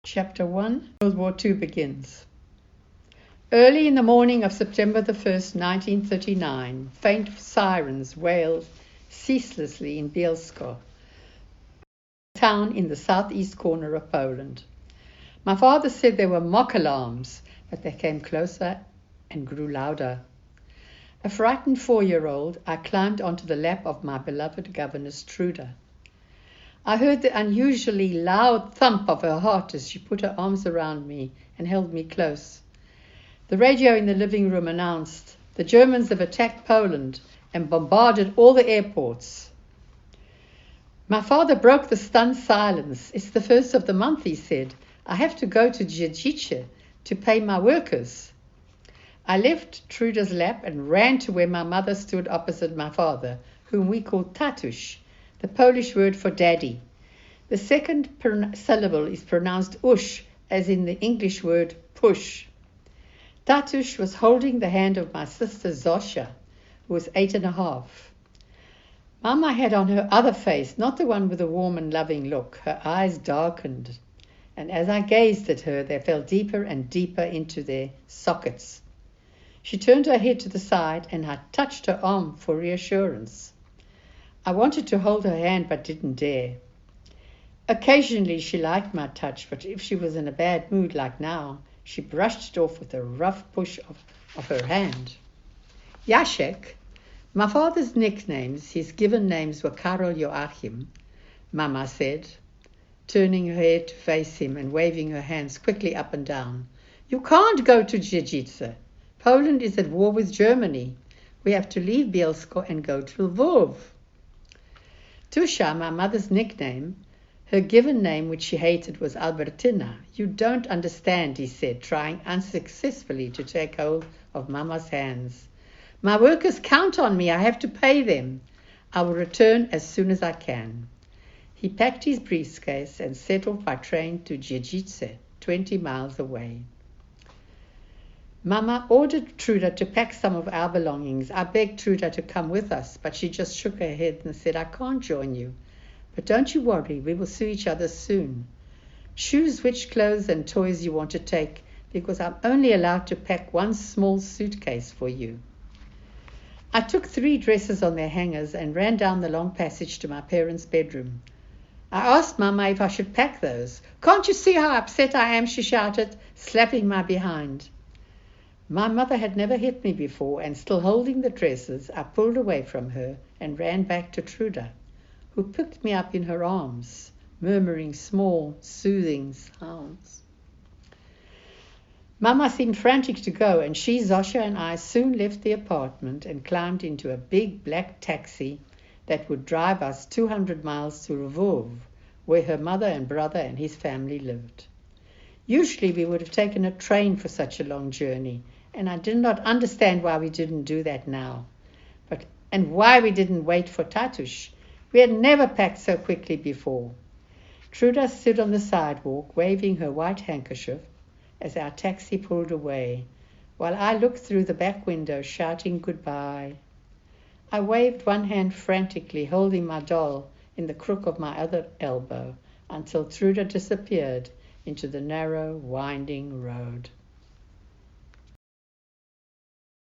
Chapter 1, World War II begins. Early in the morning of September the 1st, 1939, faint sirens wailed ceaselessly in Bielsko, a town in the southeast corner of Poland. My father said they were mock alarms, but they came closer and grew louder. A frightened 4-year-old, I climbed onto the lap of my beloved governess Truda. I heard the unusually loud thump of her heart as she put her arms around me and held me close. The radio in the living room announced, "The Germans have attacked Poland and bombarded all the airports." My father broke the stunned silence. "It's the 1st of the month," he said. "I have to go to Dziedzice to pay my workers." I left Truda's lap and ran to where my mother stood opposite my father, whom we called Tatuś, the Polish word for daddy. The second syllable is pronounced ush, as in the English word push. Tatuś was holding the hand of my sister Zosia, who was 8.5. Mama had on her other face, not the one with the warm and loving look. Her eyes darkened, and as I gazed at her, they fell deeper and deeper into their sockets. She turned her head to the side, and I touched her arm for reassurance. I wanted to hold her hand but didn't dare. Occasionally she liked my touch, but if she was in a bad mood like now, she brushed it off with a rough push of her hand. Jacek, my father's nicknames, his given names were Karol Joachim, Mama said, turning her head to face him and waving her hands quickly up and down. "You can't go to Dziedzice. Poland is at war with Germany. We have to leave Bielsko and go to Lvov." Tusha, my mother's nickname, her given name, which she hated, was Albertina. "You don't understand," he said, trying unsuccessfully to take hold of Mama's hands. "My workers count on me. I have to pay them. I will return as soon as I can." He packed his briefcase and set off by train to Dziedzice, 20 miles away. Mama ordered Truda to pack some of our belongings. I begged Truda to come with us, but she just shook her head and said, "I can't join you. But don't you worry, we will see each other soon. Choose which clothes and toys you want to take, because I'm only allowed to pack one small suitcase for you." I took 3 dresses on their hangers and ran down the long passage to my parents' bedroom. I asked Mama if I should pack those. "Can't you see how upset I am?" she shouted, slapping my behind. My mother had never hit me before, and still holding the dresses, I pulled away from her and ran back to Truda, who picked me up in her arms, murmuring small, soothing sounds. Mama seemed frantic to go, and she, Zosia, and I soon left the apartment and climbed into a big black taxi that would drive us 200 miles to Lvov, where her mother and brother and his family lived. Usually we would have taken a train for such a long journey, and I did not understand why we didn't do that now, and why we didn't wait for Tatuś. We had never packed so quickly before. Truda stood on the sidewalk, waving her white handkerchief as our taxi pulled away, while I looked through the back window, shouting goodbye. I waved one hand frantically, holding my doll in the crook of my other elbow, until Truda disappeared into the narrow, winding road.